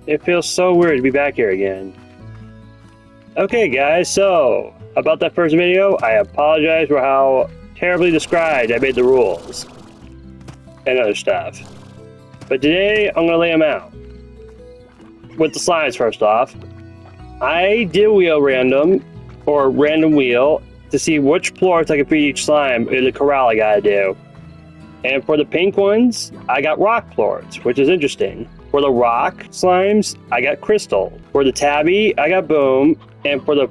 It feels so weird to be back here again. Okay guys, so about that first video, I apologize for how terribly described I made the rules and other stuff. But today, I'm going to lay them out. With the slimes first off, I did wheel random, or random wheel, to see which floors I could feed each slime in the corral I gotta do. And for the pink ones, I got rock floors, which is interesting. For the rock slimes, I got crystal. For the tabby, I got boom. And for the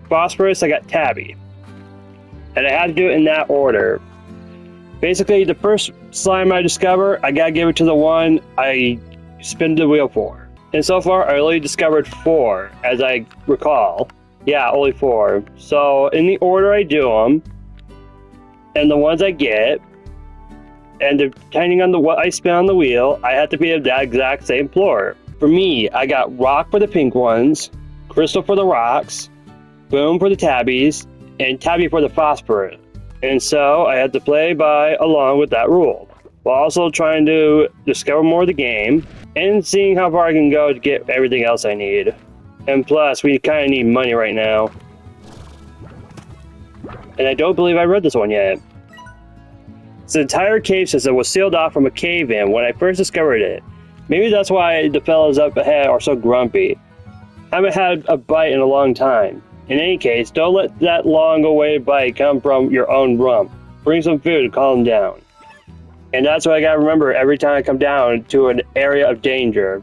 phosphorus, I got tabby. And I had to do it in that order. Basically, the first slime I discover, I gotta give it to the one I spin the wheel for. And so far, I only discovered 4, as I recall. Yeah, only 4. So, in the order I do them, and the ones I get, and depending on what I spin on the wheel, I have to be at that exact same floor. For me, I got rock for the pink ones, crystal for the rocks, boom for the tabbies, and tabby for the phosphorus. And so, I had to play along with that rule, while also trying to discover more of the game, and seeing how far I can go to get everything else I need. And plus, we kind of need money right now. And I don't believe I read this one yet. This entire cave system was sealed off from a cave-in when I first discovered it. Maybe that's why the fellas up ahead are so grumpy. I haven't had a bite in a long time. In any case, don't let that long-awaited bite come from your own rump. Bring some food to calm down. And that's what I gotta remember every time I come down to an area of danger.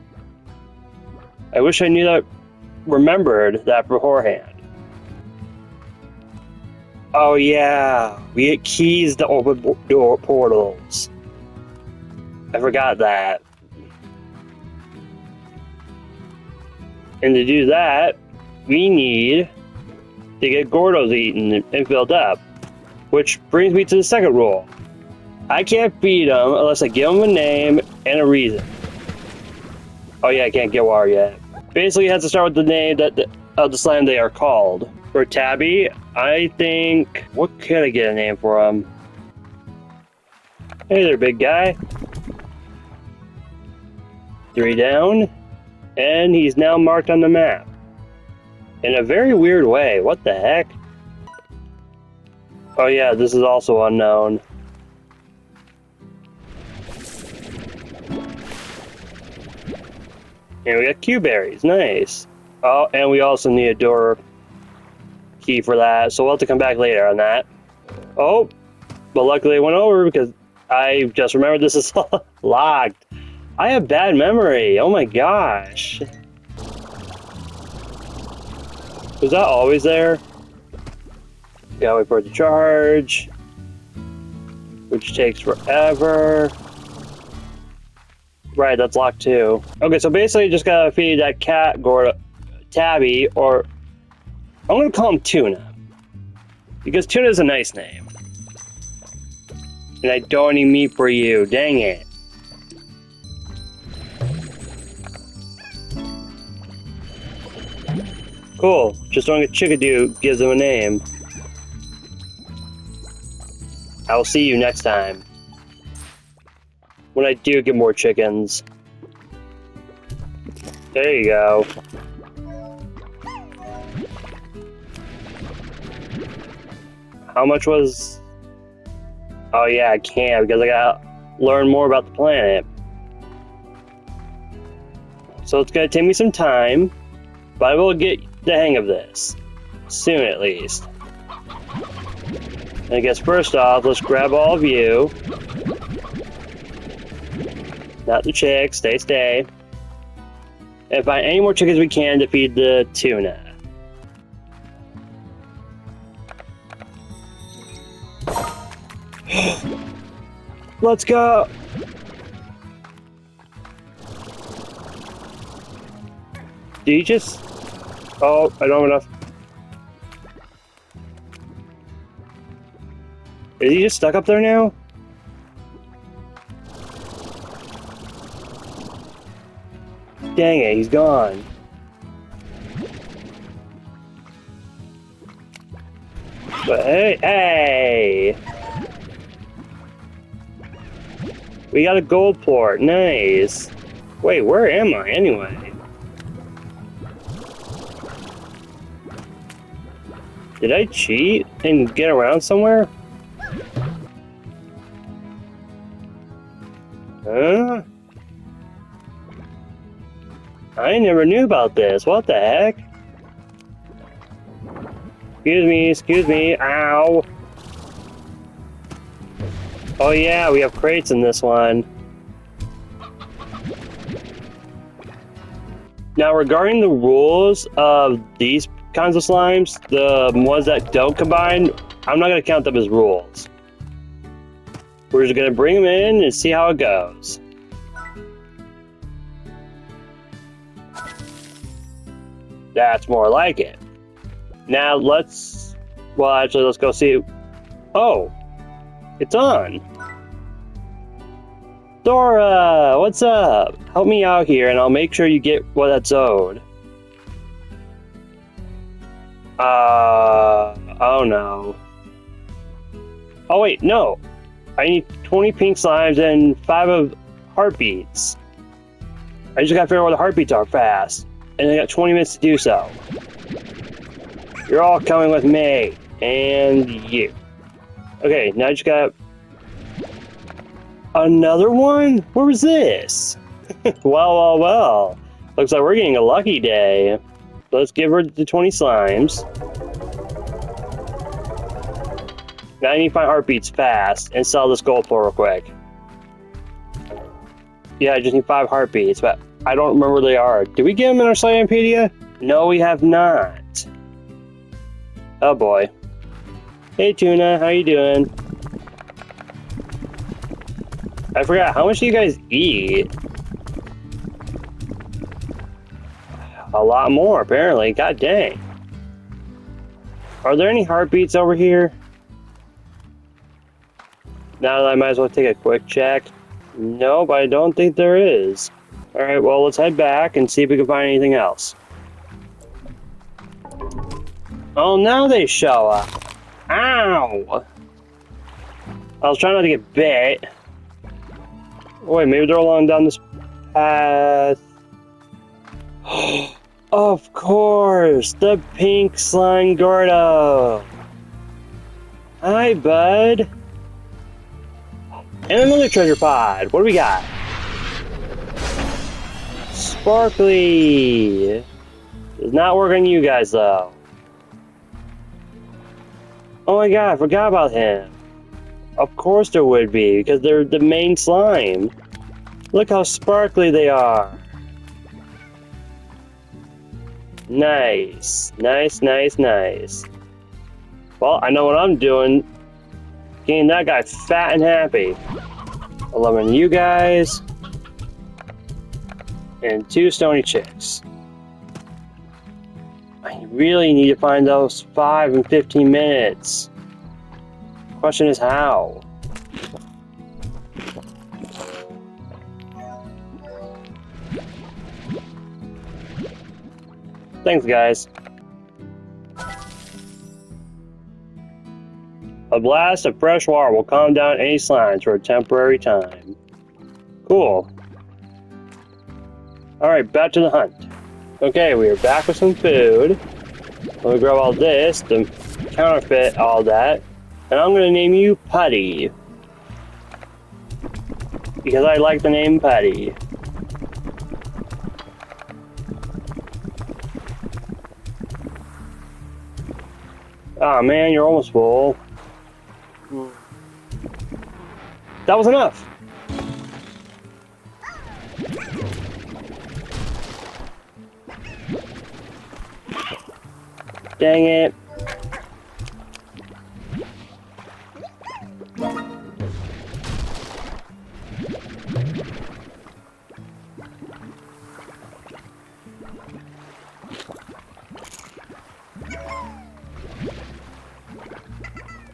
I wish I remembered that beforehand. Oh yeah, we get keys to open door portals. I forgot that. And to do that, we need to get Gordos eaten and filled up. Which brings me to the second rule. I can't feed them unless I give them a name and a reason. Oh yeah, I can't get water yet. Basically, it has to start with the name of the slime they are called. For Tabby, I think... What could I get a name for him? Hey there, big guy. 3 down. And he's now marked on the map. In a very weird way. What the heck? Oh yeah, this is also unknown. And we got Q-berries, nice. Oh, and we also need a door key for that, so we'll have to come back later on that. Oh, but luckily it went over because I just remembered this is locked. I have bad memory, oh my gosh. Was that always there? Gotta wait for it to charge, which takes forever. Right, that's locked too. Okay, so basically you just gotta feed that cat, Tabby, or I'm gonna call him Tuna. Because Tuna is a nice name. And I don't need meat for you, dang it. Cool, just knowing a chickadee gives him a name. I will see you next time. When I do get more chickens. There you go. How much was... Oh yeah, I can't because I gotta learn more about the planet. So it's gonna take me some time, but I will get the hang of this. Soon at least. And I guess first off, let's grab all of you. Not the chicks, stay. And find any more chickens we can to feed the tuna. Let's go! Did you just... Oh, I don't have enough. Is he just stuck up there now? Dang it, he's gone. But hey! We got a gold port, nice. Wait, where am I anyway? Did I cheat and get around somewhere? Huh? I never knew about this. What the heck? Excuse me, ow. Oh yeah, we have crates in this one. Now regarding the rules of these kinds of slimes, the ones that don't combine, I'm not going to count them as rules. We're just going to bring them in and see how it goes. That's more like it. Now let's go see. Oh, it's on. Dora, what's up? Help me out here and I'll make sure you get what that's owed. Oh no. Oh wait, no. I need 20 pink slimes and 5 of heartbeats. I just gotta figure out where the heartbeats are fast. And I got 20 minutes to do so. You're all coming with me. And you. Okay, now I just got another one? Where was this? Well. Looks like we're getting a lucky day. Let's give her the 20 slimes. Now I need to find heartbeats fast and sell this gold for real quick. Yeah, I just need 5 heartbeats, but I don't remember where they are. Did we get them in our Slimepedia? No, we have not. Oh boy. Hey Tuna, how you doing? I forgot, how much do you guys eat? A lot more, apparently. God dang. Are there any heartbeats over here? Now that I might as well take a quick check. Nope, I don't think there is. Alright, well, let's head back and see if we can find anything else. Oh, now they show up. Ow! I was trying not to get bit. Wait, maybe they're along down this path. Of course, the pink slime Gordo. Hi, bud. And another treasure pod. What do we got? Sparkly. Does not work on you guys, though. Oh my god, I forgot about him. Of course there would be, because they're the main slime. Look how sparkly they are. Nice. Nice. Well, I know what I'm doing. Getting that guy fat and happy. 11 you guys. And 2 stony chicks. I really need to find those 5 in 15 minutes. Question is how? Thanks, guys. A blast of fresh water will calm down any slimes for a temporary time. Cool. Alright, back to the hunt. Okay, we are back with some food. Let me grab all this to counterfeit all that. And I'm gonna name you Putty. Because I like the name Putty. Aw, man, you're almost full. That was enough! Dang it.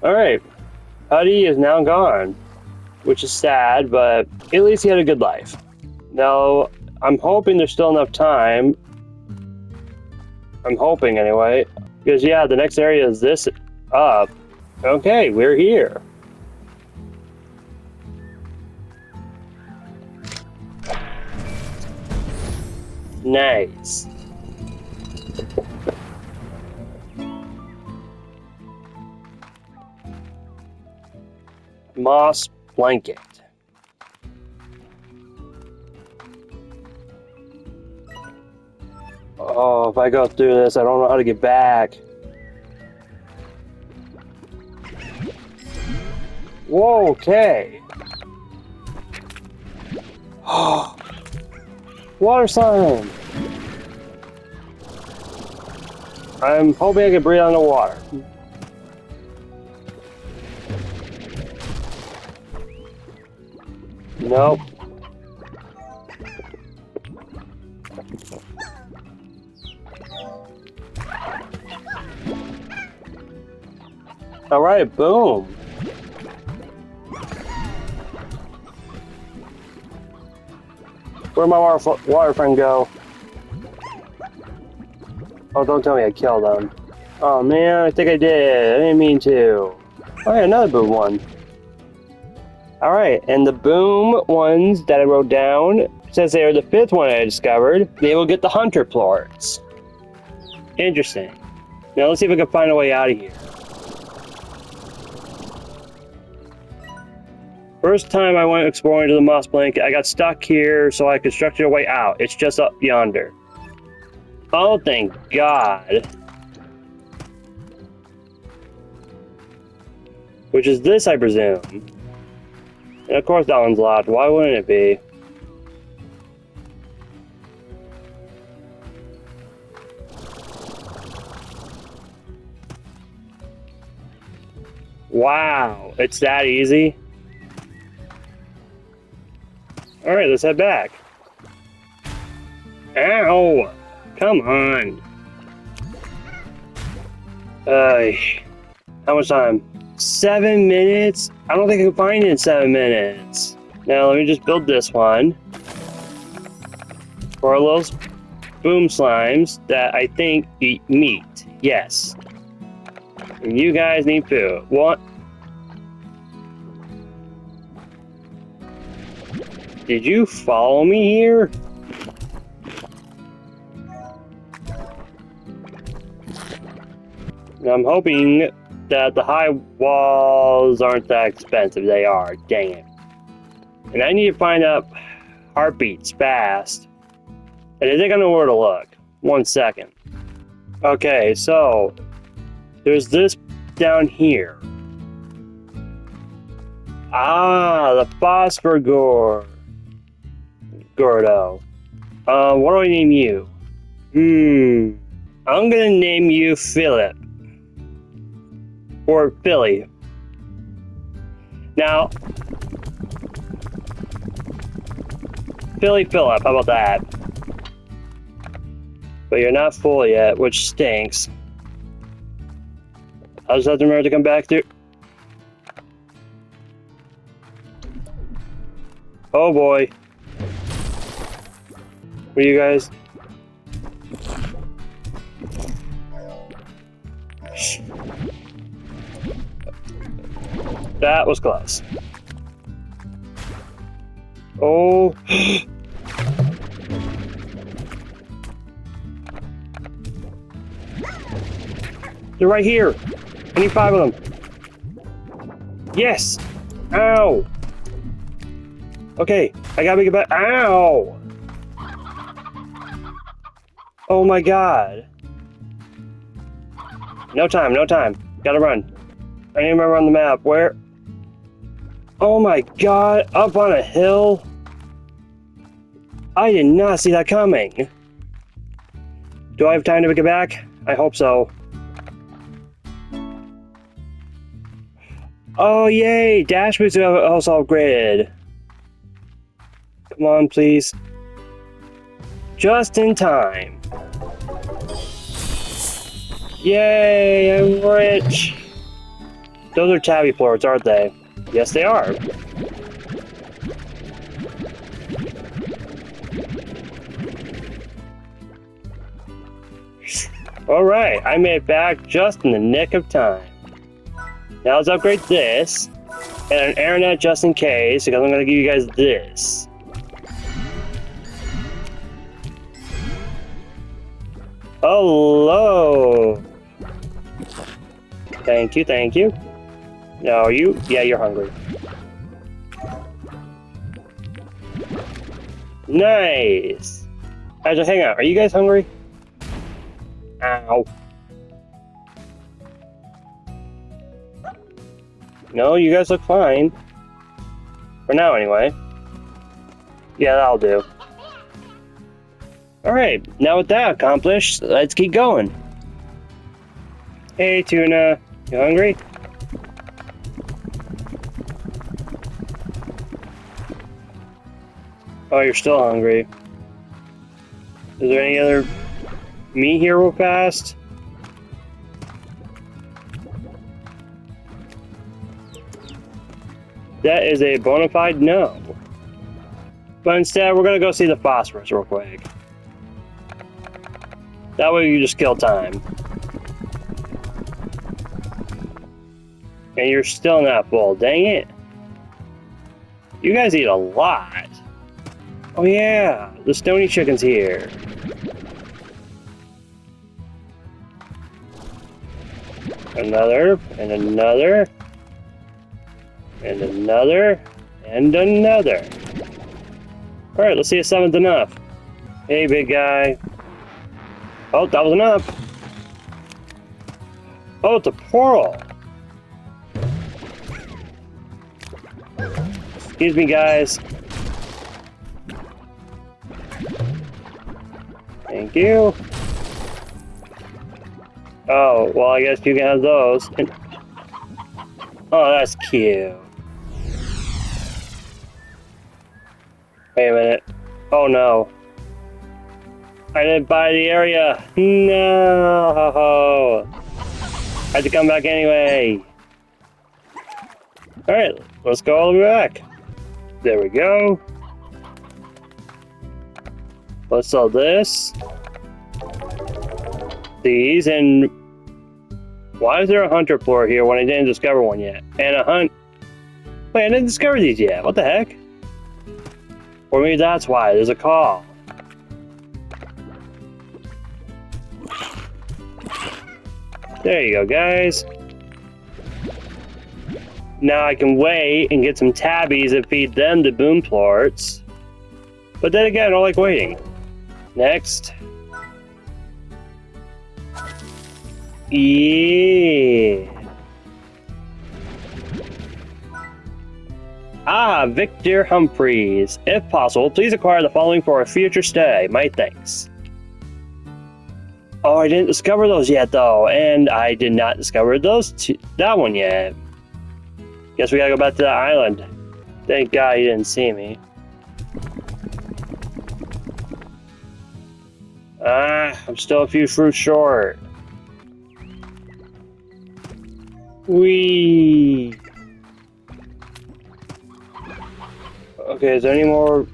Alright, Putty is now gone, which is sad, but at least he had a good life. Now, I'm hoping there's still enough time. I'm hoping anyway, because yeah, the next area is this up. Okay, we're here. Nice. Moss blanket. Oh, if I go through this, I don't know how to get back. Whoa, okay. Water slime. I'm hoping I can breathe on the water. Nope. All right, boom. Where'd my water friend go? Oh, don't tell me I killed him. Oh man, I think I did. I didn't mean to. Oh yeah, another boom one. Alright, and the boom ones that I wrote down, since they are the 5th one I discovered, they will get the hunter plorts. Interesting. Now let's see if I can find a way out of here. First time I went exploring to the moss blanket, I got stuck here, so I constructed a way out. It's just up yonder. Oh, thank God. Which is this, I presume. And of course that one's locked. Why wouldn't it be? Wow, it's that easy? Alright, let's head back. Ow! Come on. How much time? 7 minutes? I don't think I can find it in 7 minutes. Now let me just build this one. For our little boom slimes that I think eat meat. Yes. And you guys need food. What? Did you follow me here? I'm hoping that the high walls aren't that expensive. They are. Dang it. And I need to find out heartbeats fast. And I think I know where to look. 1 second. Okay, so there's this down here. Ah, the phosphor Gordo. What do I name you? I'm gonna name you Philip. Or Philly. Now, Philly Philip, how about that? But you're not full yet, which stinks. I'll just have to remember to come back through. Oh boy. What are you guys? That was close. Oh. They're right here. I need 5 of them. Yes. Ow. Okay, I gotta make it back. Ow. Oh my God. No time, no time. Gotta run. I need to remember on the map. Where? Oh my God, up on a hill? I did not see that coming. Do I have time to make it back? I hope so. Oh yay, dash boots are also upgraded. Come on, please. Just in time. Yay, I'm rich. Those are tabby plorts, aren't they? Yes, they are. Alright, I made it back just in the nick of time. Now let's upgrade this, and an airnet just in case, because I'm going to give you guys this. Hello. Thank you, thank you. No, you? Yeah, you're hungry. Nice. Actually, hang on. Are you guys hungry? Ow. No, you guys look fine. For now, anyway. Yeah, that'll do. Alright, now with that accomplished, let's keep going. Hey, Tuna. You hungry? Oh, you're still hungry. Is there any other meat here real fast? That is a bona fide no. But instead, we're gonna go see the phosphorus real quick. That way you just kill time. And you're still not full, dang it. You guys eat a lot. Oh yeah, the stony chicken's here. Another, and another, and another, and another. Alright, let's see if 7's enough. Hey, big guy. Oh, that was enough. Oh, it's a portal. Excuse me, guys. Thank you. Oh, well, I guess you can have those. Oh, that's cute. Wait a minute. Oh, no. I didn't buy the area. No. I had to come back anyway. Alright, let's go all the way back. There we go. Let's sell this. These, and why is there a hunter floor here when I didn't discover one yet? And a hunt. Wait, I didn't discover these yet. What the heck? Or maybe that's why. There's a call. There you go, guys. Now I can wait and get some tabbies and feed them to boom plorts. But then again, I don't like waiting. Next. Yeah. Ah, Victor Humphreys. If possible, please acquire the following for a future stay. My thanks. Oh, I didn't discover those yet, though. And I did not discover that one yet. Guess we gotta go back to that island. Thank God he didn't see me. I'm still a few fruits short. Whee! Okay, is there any more?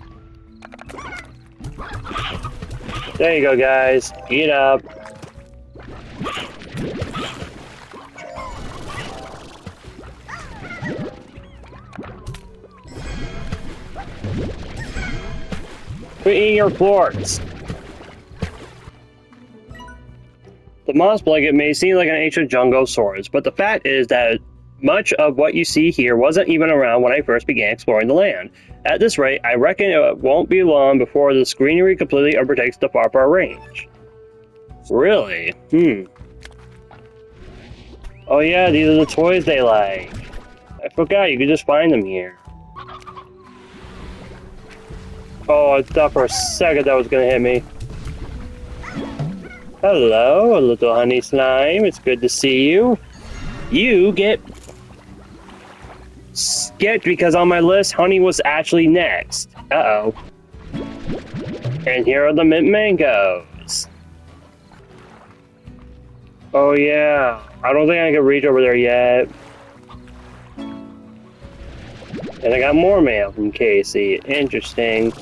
There you go, guys. Eat up. Quit eating your plorts. The moss blanket may seem like an ancient Jungosaurus, but the fact is that much of what you see here wasn't even around when I first began exploring the land. At this rate, I reckon it won't be long before this greenery completely overtakes the far range. Really? Oh yeah, these are the toys they like. I forgot you could just find them here. Oh, I thought for a second that was gonna hit me. Hello, little honey slime. It's good to see you. You get skipped because on my list, honey was actually next. Uh-oh. And here are the mint mangoes. Oh yeah, I don't think I can reach over there yet. And I got more mail from Casey. Interesting.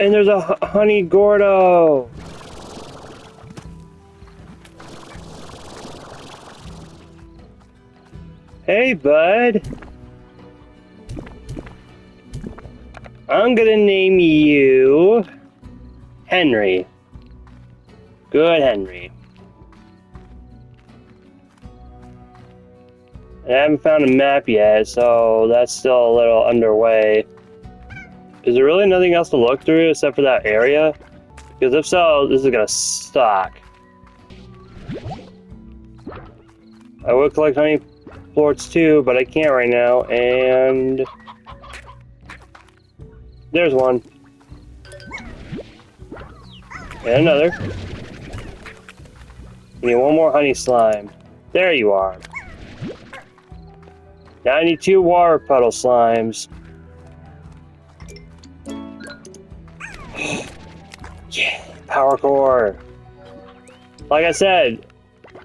And there's a honey Gordo. Hey, bud. I'm gonna name you Henry. Good Henry. I haven't found a map yet, so that's still a little underway. Is there really nothing else to look through except for that area? Because if so, this is gonna suck. I would collect honey plorts too, but I can't right now, and there's one. And another. You need one more honey slime. There you are. Now I need 2 water puddle slimes. Yeah, power core. Like I said,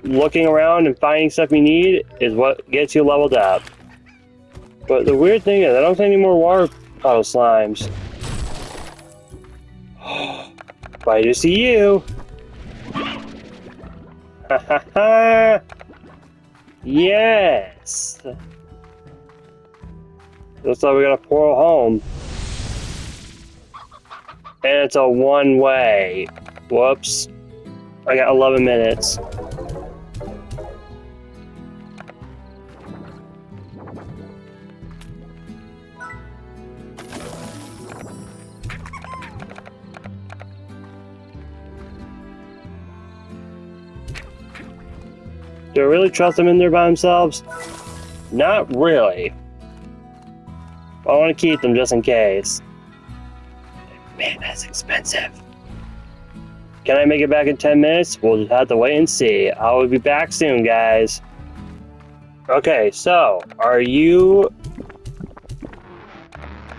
looking around and finding stuff you need is what gets you leveled up. But the weird thing is, I don't see any more water puddle slimes. But I do see you. Ha ha ha! Yes! Looks like we got a portal home. And it's a one-way. Whoops. I got 11 minutes. Do I really trust them in there by themselves? Not really. I want to keep them just in case. Man, that's expensive. Can I make it back in 10 minutes? We'll just have to wait and see. I will be back soon, guys. Okay, so, are you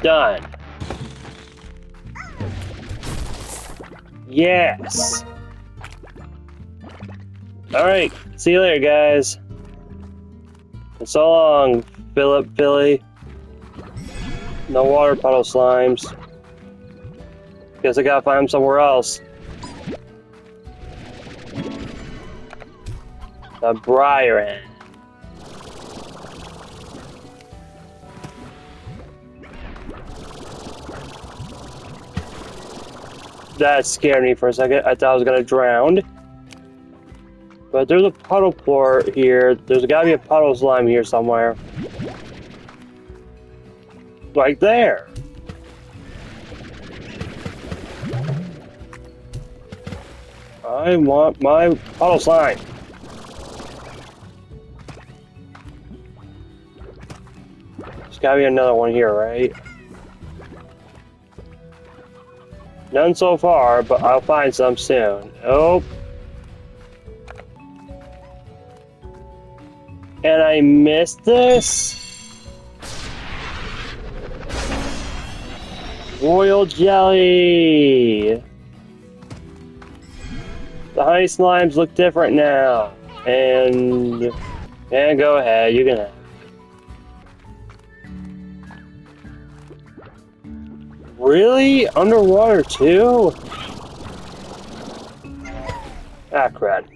done? Yes. Alright, see you later, guys. And so long, Billy. No water puddle slimes. Guess I gotta find them somewhere else. The Briar End. That scared me for a second. I thought I was gonna drown. But there's a puddle plort here. There's gotta be a puddle slime here somewhere. Right there. I want my puddle slime. There's gotta be another one here, right? None so far, but I'll find some soon. Oh. And I missed this? Royal jelly! The honey slimes look different now. And go ahead, you can have it. Really? Underwater too? Ah, crap.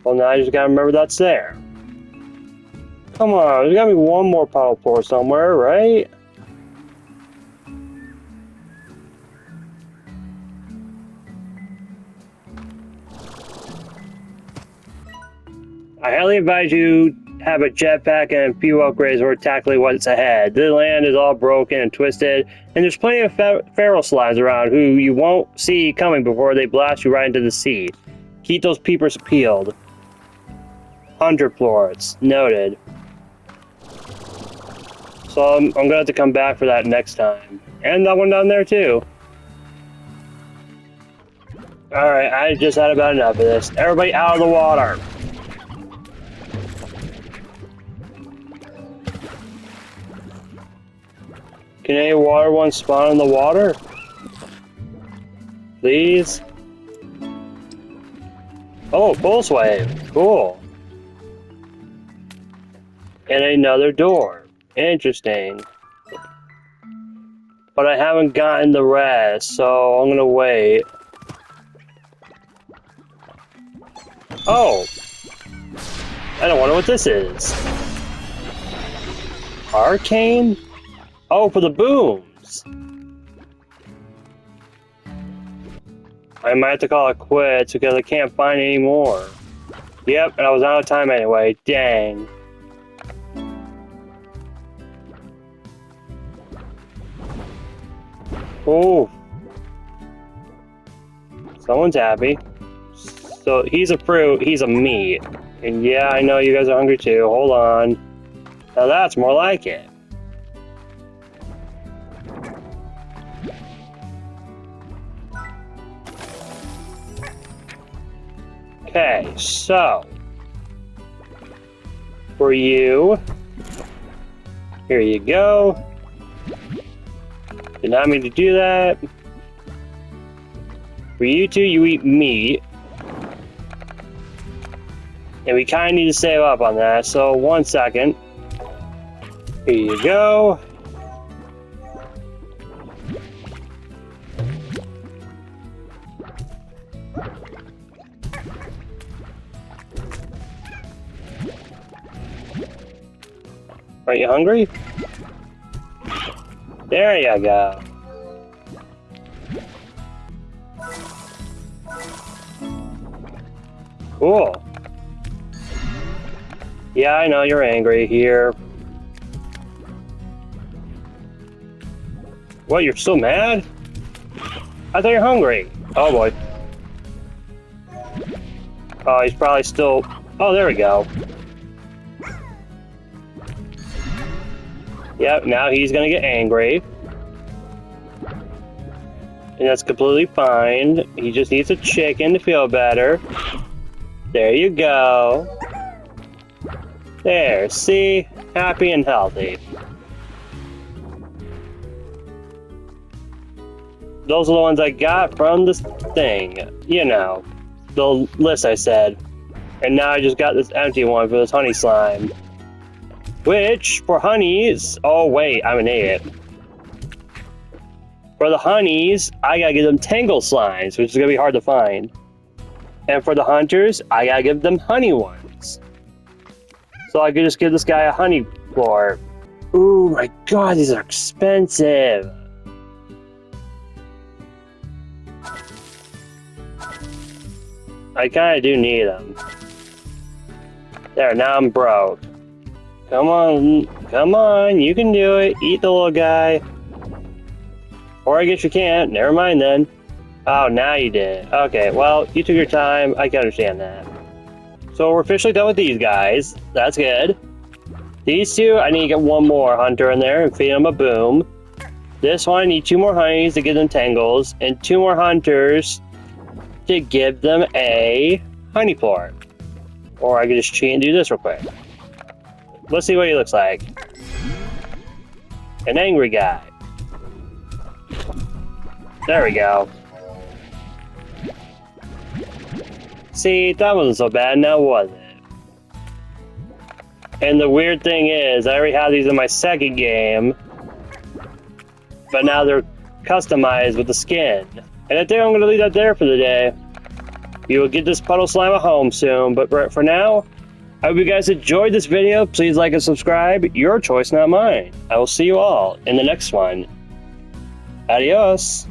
Well, now I just gotta remember that's there. Come on, there's gotta be one more puddle plort somewhere, right? I highly advise you have a jetpack and a few upgrades or tackling what's ahead. The land is all broken and twisted, and there's plenty of feral slimes around who you won't see coming before they blast you right into the sea. Keep those peepers peeled. 100 plorts. Noted. So I'm gonna have to come back for that next time. And that one down there too. Alright, I just had about enough of this. Everybody out of the water! Can any water ones spawn in the water? Please? Oh, pulse wave. Cool. And another door. Interesting. But I haven't gotten the rest, so I'm gonna wait. Oh! I don't wonder what this is. Arcane? Oh, for the booms! I might have to call it quits because I can't find any more. Yep, and I was out of time anyway. Dang. Oh. Someone's happy. So he's a fruit, he's a meat. And yeah, I know you guys are hungry too. Hold on. Now that's more like it. Okay, so for you, here you go. Did not mean to do that. For you two, you eat meat. And we kind of need to save up on that, so 1 second. Here you go. Are you hungry? There you go. Cool. Yeah, I know you're angry here. What, you're still mad? I thought you're hungry. Oh boy. Oh, he's probably still... Oh, there we go. Yep, now he's gonna get angry. And that's completely fine. He just needs a chicken to feel better. There you go. There, see? Happy and healthy. Those are the ones I got from this thing. You know, the list I said. And now I just got this empty one for this honey slime. Which, for honeys... Oh, wait, I'm an idiot. For the honeys, I gotta give them tangle slimes, which is gonna be hard to find. And for the hunters, I gotta give them honey ones. So I could just give this guy a honey floor. Ooh, my god, these are expensive. I kinda do need them. There, now I'm broke. Come on, you can do it. Eat the little guy. Or I guess you can't. Never mind then. Oh, now you did. Okay, well, you took your time. I can understand that. So we're officially done with these guys. That's good. These two, I need to get one more hunter in there and feed them a boom. This one, I need 2 more honeys to give them tangles, and 2 more hunters to give them a honey floor. Or I could just cheat and do this real quick. Let's see what he looks like. An angry guy. There we go. See, that wasn't so bad now, was it? And the weird thing is, I already had these in my second game, but now they're customized with the skin. And I think I'm going to leave that there for the day. You will get this puddle slime at home soon, but for now, I hope you guys enjoyed this video. Please like and subscribe. Your choice, not mine. I will see you all in the next one. Adios.